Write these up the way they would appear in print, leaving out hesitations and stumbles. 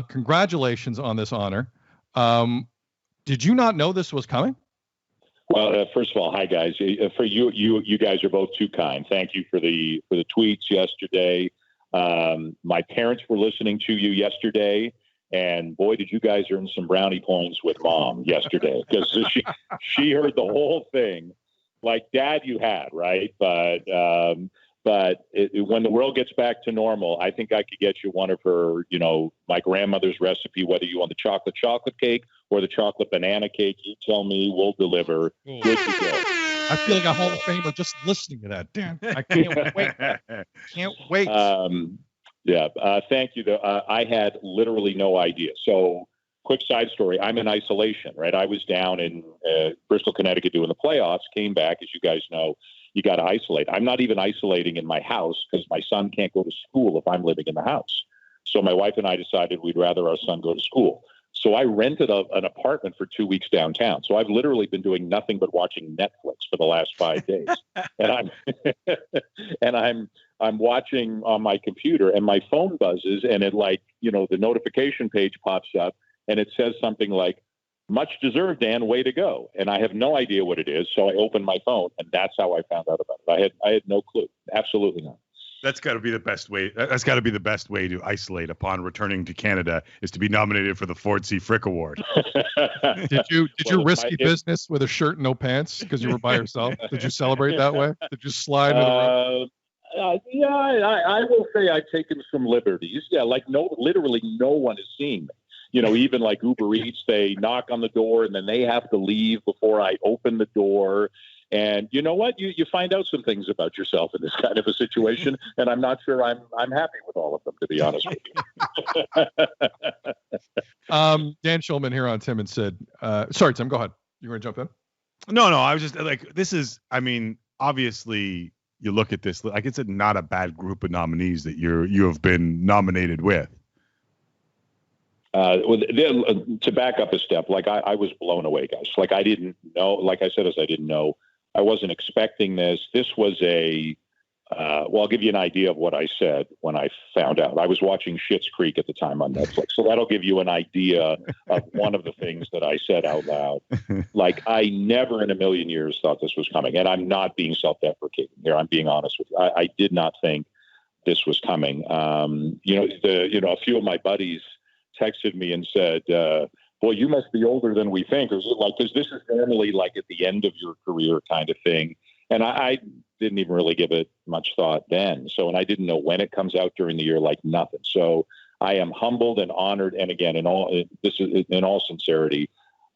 Congratulations on this honor. Did you not know this was coming? Well, first of all, hi guys. For you guys are both too kind. Thank you for the tweets yesterday. My parents were listening to you yesterday, and boy, did you guys earn some brownie points with Mom yesterday, because she heard the whole thing. Like Dad, you had, right? But when the world gets back to normal, I think I could get you one of her, my grandmother's recipe, whether you want the chocolate cake or the chocolate banana cake. You tell me, we'll deliver. Good to go. I feel like a Hall of Famer just listening to that. Damn, I can't wait. Can't wait. Thank you. I had literally no idea. So, quick side story. I'm in isolation, right? I was down in Bristol, Connecticut doing the playoffs, came back. As you guys know, you got to isolate. I'm not even isolating in my house because my son can't go to school if I'm living in the house. So my wife and I decided we'd rather our son go to school. So I rented an apartment for 2 weeks downtown. So I've literally been doing nothing but watching Netflix for the last 5 days. And I'm watching on my computer, and my phone buzzes, and it the notification page pops up, and it says something like, "Much deserved, Dan, way to go." And I have no idea what it is. So I opened my phone, and that's how I found out about it. I had no clue. Absolutely not. That's got to be the best way. That's got to be the best way to isolate upon returning to Canada, is to be nominated for the Ford C. Frick Award. Did you risky business with a shirt and no pants because you were by yourself? Did you celebrate that way? Did you slide into the room? I will say I've taken some liberties. Yeah, literally no one is seeing me. Even like Uber Eats, they knock on the door and then they have to leave before I open the door. And you know what? You find out some things about yourself in this kind of a situation, and I'm not sure I'm happy with all of them, to be honest with you. Dan Shulman here on Tim and Sid. Sorry, Tim, go ahead. You want to jump in? No, I was just like, this is, obviously you look at this, like it's not a bad group of nominees that you have been nominated with. To back up a step, I was blown away, guys. I didn't know, like I said, I didn't know. I wasn't expecting this. This was I'll give you an idea of what I said when I found out. I was watching Schitt's Creek at the time on Netflix. So that'll give you an idea of one of the things that I said out loud. I never in a million years thought this was coming. And I'm not being self-deprecating here. I'm being honest with you. I did not think this was coming. A few of my buddies texted me and said, "Boy, you must be older than we think." Because this is normally at the end of your career kind of thing. And I didn't even really give it much thought then. And I didn't know when it comes out during the year, nothing. So I am humbled and honored. And again, in all sincerity,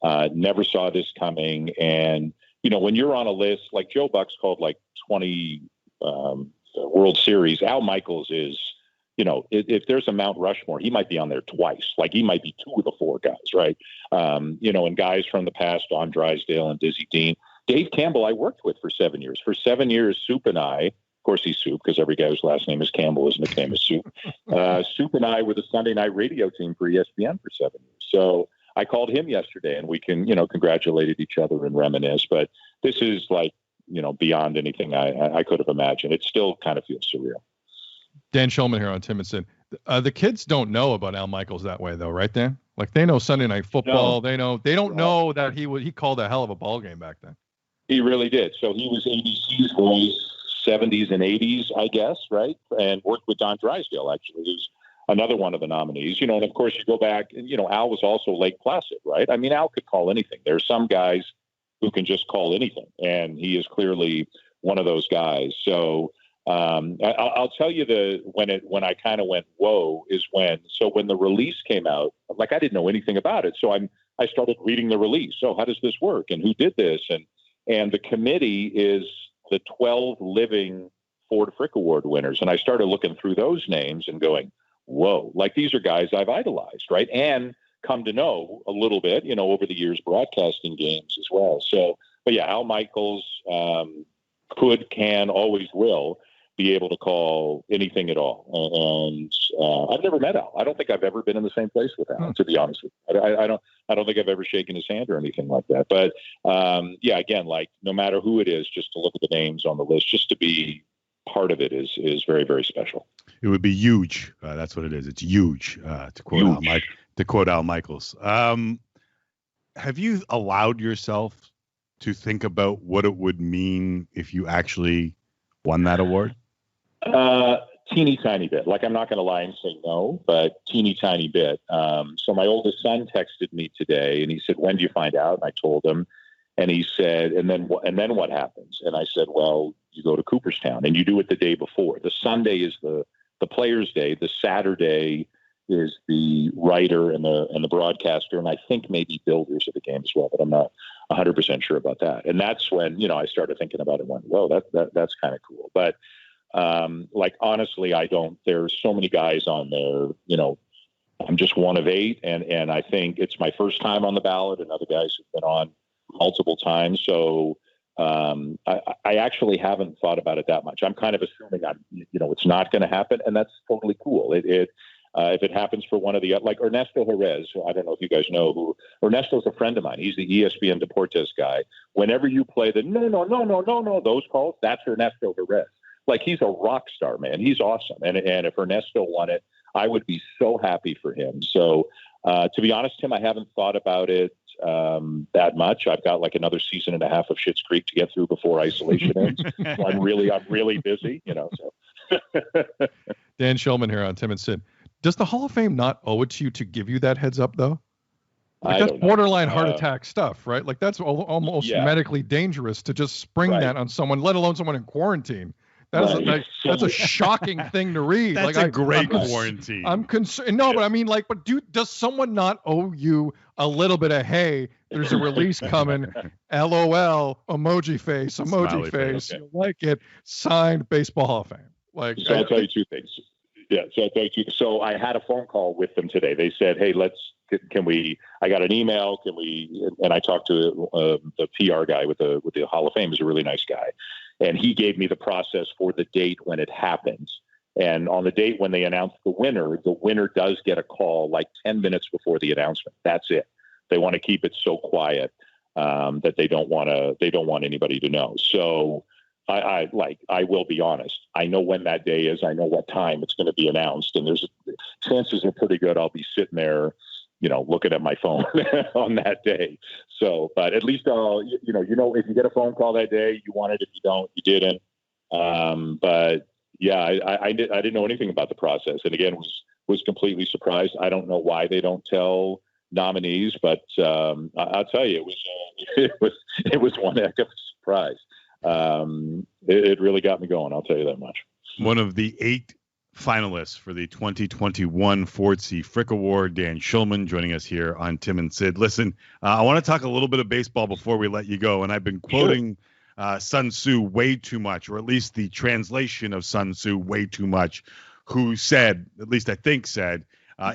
never saw this coming. And, when you're on a list, like Joe Buck's called 20 World Series, Al Michaels is, if there's a Mount Rushmore, he might be on there twice. He might be two of the four guys, right? And guys from the past, Don Drysdale and Dizzy Dean. Dave Campbell, I worked with for 7 years. For 7 years, Soup and I, of course he's Soup because every guy whose last name is Campbell, his nickname is Soup. Soup and I were the Sunday night radio team for ESPN for 7 years. So I called him yesterday, and we can, congratulated each other and reminisce. But this is beyond anything I could have imagined. It still kind of feels surreal. Dan Shulman here on Tim and Sid. The kids don't know about Al Michaels that way, though, right, Dan? They know Sunday Night Football. No. They don't know that he called a hell of a ball game back then. He really did. So he was ABC's voice 70s and 80s, I guess, right? And worked with Don Drysdale, actually, who's another one of the nominees. And of course, you go back, and, Al was also Lake Placid, right? Al could call anything. There's some guys who can just call anything, and he is clearly one of those guys. So I'll tell you when I kind of went, whoa, is when the release came out, I didn't know anything about it. So I started reading the release. So how does this work? And who did this? And the committee is the 12 living Ford Frick Award winners. And I started looking through those names and going, whoa, these are guys I've idolized, right? And come to know a little bit, over the years, broadcasting games as well. So, but yeah, Al Michaels can, always will be able to call anything at all. And I've never met Al. I don't think I've ever been in the same place with Al, to be honest with you. I don't think I've ever shaken his hand or anything like that. But again, no matter who it is, just to look at the names on the list, just to be part of it is very, very special. It would be huge. That's what it is. It's huge. To quote Al Michaels. Have you allowed yourself to think about what it would mean if you actually won that award? Teeny tiny bit. Like, I'm not going to lie and say no, but teeny tiny bit. So my oldest son texted me today, and he said, "When do you find out?" And I told him, and he said, "And then what happens?" And I said, "Well, you go to Cooperstown, and you do it the day before. The Sunday is the Players' Day. The Saturday is the writer and the broadcaster, and I think maybe builders of the game as well, but I'm not 100% sure about that." And that's when I started thinking about it and went, "Whoa, that's kind of cool." But like, honestly, I don't. There's so many guys on there. I'm just one of 8, and I think it's my first time on the ballot, and other guys have been on multiple times. So I actually haven't thought about it that much. I'm kind of assuming it's not going to happen, and that's totally cool. If it happens for one of the, like Ernesto Jerez, I don't know if you guys know who Ernesto's a friend of mine. He's the ESPN Deportes guy. Whenever you play the no, those calls, that's Ernesto Jerez. Like, he's a rock star, man. He's awesome. And if Ernesto won it, I would be so happy for him. So to be honest, Tim, I haven't thought about it that much. I've got like another season and a half of Schitt's Creek to get through before isolation ends. So I'm really busy, So Dan Shulman here on Tim and Sid. Does the Hall of Fame not owe it to you to give you that heads up, though? Like, that's borderline heart attack stuff, right? Like, that's almost medically dangerous to just spring that on someone, let alone someone in quarantine. That's a shocking thing to read. That's a great quarantine. I'm concerned. No, but I mean, like, does someone not owe you a little bit of, hey, there's a release coming, LOL, emoji face. Okay. You like it, signed Baseball Hall of Fame. Like, so I'll tell you two things. Yeah, so I'll tell you two. So I had a phone call with them today. They said, "Hey, can we?" I got an email. Can we? And I talked to the PR guy with the Hall of Fame. He's a really nice guy. And he gave me the process for the date when it happens. And on the date when they announce the winner does get a call like 10 minutes before the announcement. That's it. They want to keep it so quiet that they don't want anybody to know. So I will be honest. I know when that day is. I know what time it's going to be announced. And chances are pretty good I'll be sitting there, looking at my phone on that day. So, but at least if you get a phone call that day, you want it. If you don't, you didn't. But yeah, I didn't know anything about the process, and again, was completely surprised. I don't know why they don't tell nominees, but I'll tell you, it was one heck of a surprise. It really got me going. I'll tell you that much. One of the 8 finalists for the 2021 Ford C. Frick Award, Dan Shulman, joining us here on Tim and Sid. Listen, I want to talk a little bit of baseball before we let you go, and I've been quoting Sun Tzu way too much, or at least the translation of Sun Tzu way too much, who said, at least I think said,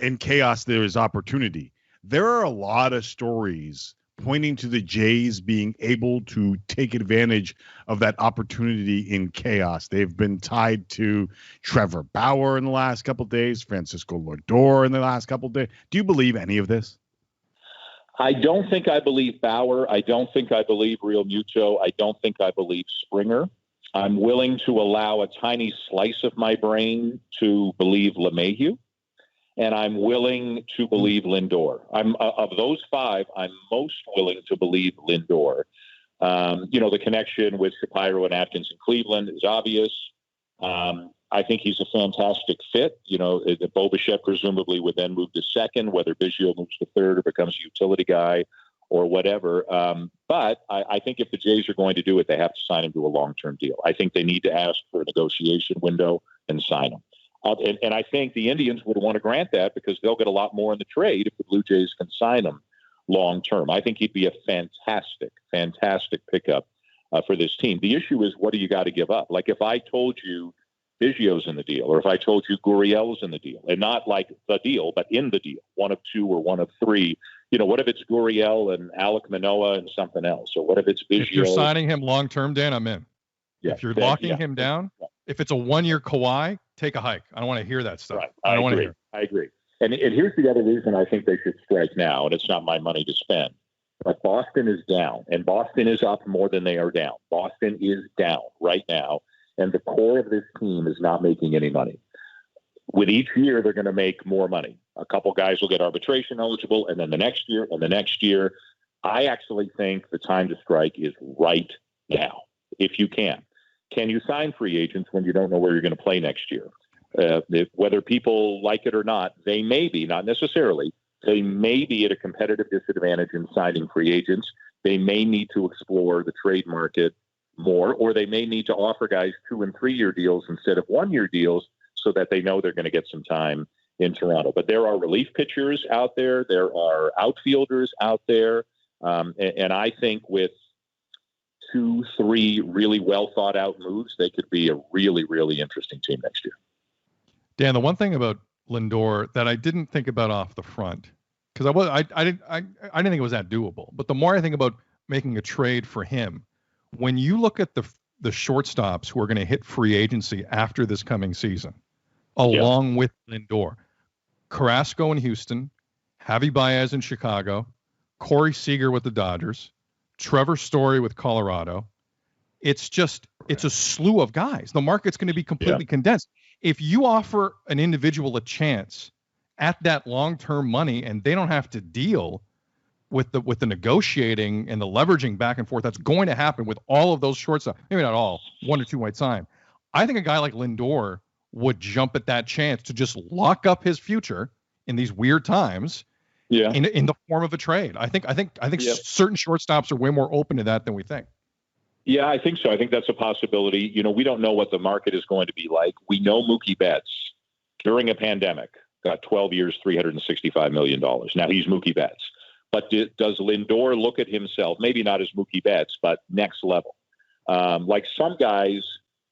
in chaos there is opportunity. There are a lot of stories pointing to the Jays being able to take advantage of that opportunity in chaos. They've been tied to Trevor Bauer in the last couple of days, Francisco Lindor in the last couple of days. Do you believe any of this? I don't think I believe Bauer. I don't think I believe Real Muto. I don't think I believe Springer. I'm willing to allow a tiny slice of my brain to believe LeMahieu. And I'm willing to believe Lindor. Of those 5, I'm most willing to believe Lindor. The connection with Shapiro and Atkins in Cleveland is obvious. I think he's a fantastic fit. The Bobichette presumably would then move to second, whether Biggio moves to third or becomes a utility guy or whatever. But I think if the Jays are going to do it, they have to sign him to a long-term deal. I think they need to ask for a negotiation window and sign him. And I think the Indians would want to grant that because they'll get a lot more in the trade if the Blue Jays can sign him long term. I think he'd be a fantastic pickup for this team. The issue is, what do you got to give up? Like, if I told you Biggio's in the deal, or if I told you Gurriel's in the deal, and not like the deal, but in the deal, one of 2 or one of 3, what if it's Gurriel and Alek Manoah and something else? Or what if it's Biggio? If you're signing him long term, Dan, I'm in. Yeah, if you're locking him down, if it's a 1-year Kawhi, take a hike. I don't want to hear that stuff. Right. I don't want to hear. I agree. And here's the other reason I think they should strike now, and it's not my money to spend. But Boston is down, and Boston is up more than they are down. Boston is down right now. and the core of this team is not making any money. With each year, they're going to make more money. A couple guys will get arbitration eligible, and then the next year, and the next year. I actually think the time to strike is right now, if you can. Can you sign free agents when you don't know where you're going to play next year? Whether people like it or not, they may be, not necessarily, they may be at a competitive disadvantage in signing free agents. They may need to explore the trade market more, or they may need to offer guys 2- and 3-year deals instead of 1-year deals so that they know they're going to get some time in Toronto. But there are relief pitchers out there. There are outfielders out there. And I think with 2-3 really well thought out moves, they could be a really, really interesting team next year. Dan, the one thing about Lindor that I didn't think about off the front, because I didn't think it was that doable. But the more I think about making a trade for him, when you look at the shortstops who are going to hit free agency after this coming season, along with Lindor, Carrasco in Houston, Javi Baez in Chicago, Corey Seager with the Dodgers, Trevor Story with Colorado. It's a slew of guys. The market's going to be completely condensed. If you offer an individual a chance at that long-term money and they don't have to deal with the negotiating and the leveraging back and forth that's going to happen with all of those shortstops, maybe not all, 1 or 2 might sign. I think a guy like Lindor would jump at that chance to just lock up his future in these weird times in the form of a trade. I think certain shortstops are way more open to that than we think. Yeah, I think so. I think that's a possibility. We don't know what the market is going to be like. We know Mookie Betts during a pandemic got 12 years, $365 million. Now he's Mookie Betts. But does Lindor look at himself, maybe not as Mookie Betts, but next level? Like some guys,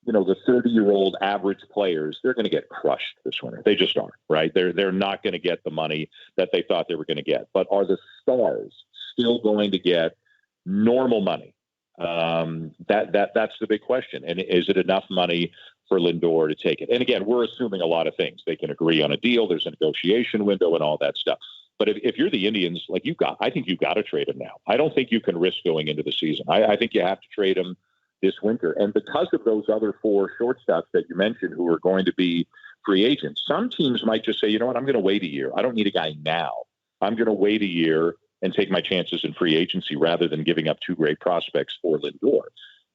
the 30-year-old average players, they're going to get crushed this winter. They just are, right? They're not going to get the money that they thought they were going to get. But are the stars still going to get normal money? That's the big question. And is it enough money for Lindor to take it? And again, we're assuming a lot of things. They can agree on a deal. There's a negotiation window and all that stuff. But if you're the Indians, I think you've got to trade him now. I don't think you can risk going into the season. I think you have to trade him this winter. And because of those other 4 shortstops that you mentioned who are going to be free agents, some teams might just say, you know what, I'm going to wait a year. I don't need a guy now. I'm going to wait a year and take my chances in free agency rather than giving up 2 great prospects for Lindor,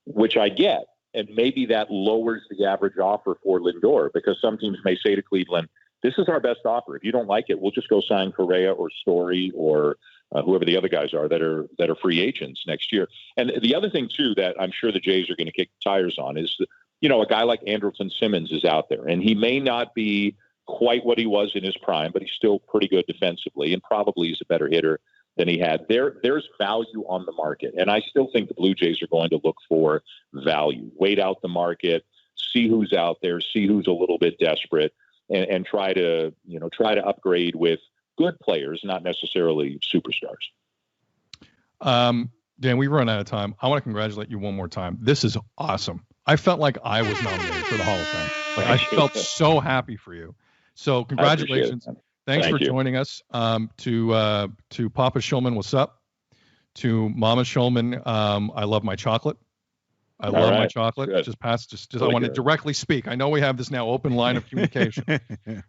which I get. And maybe that lowers the average offer for Lindor because some teams may say to Cleveland, this is our best offer. If you don't like it, we'll just go sign Correa or Story or whoever the other guys are that are free agents next year. And the other thing, too, that I'm sure the Jays are going to kick tires on is, a guy like Andrelton Simmons is out there, and he may not be quite what he was in his prime, but he's still pretty good defensively and probably is a better hitter than he had. There's value on the market, and I still think the Blue Jays are going to look for value. Wait out the market, see who's out there, see who's a little bit desperate, and try to upgrade with good players, not necessarily superstars. Dan, we've run out of time. I want to congratulate you one more time. This is awesome. I felt like I was nominated for the Hall of Fame. I felt so happy for you. So congratulations. Thanks for joining us. To Papa Shulman, what's up? To Mama Shulman, I love my chocolate. I love my chocolate. Good. Just I want to directly speak. I know we have this now open line of communication.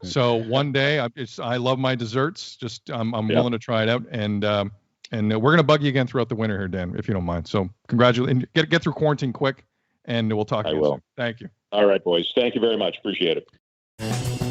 So one day I love my desserts. I'm willing to try it out. And we're going to bug you again throughout the winter here, Dan, if you don't mind. So congratulations. Get through quarantine quick and we'll talk to you soon. Thank you. All right, boys. Thank you very much. Appreciate it.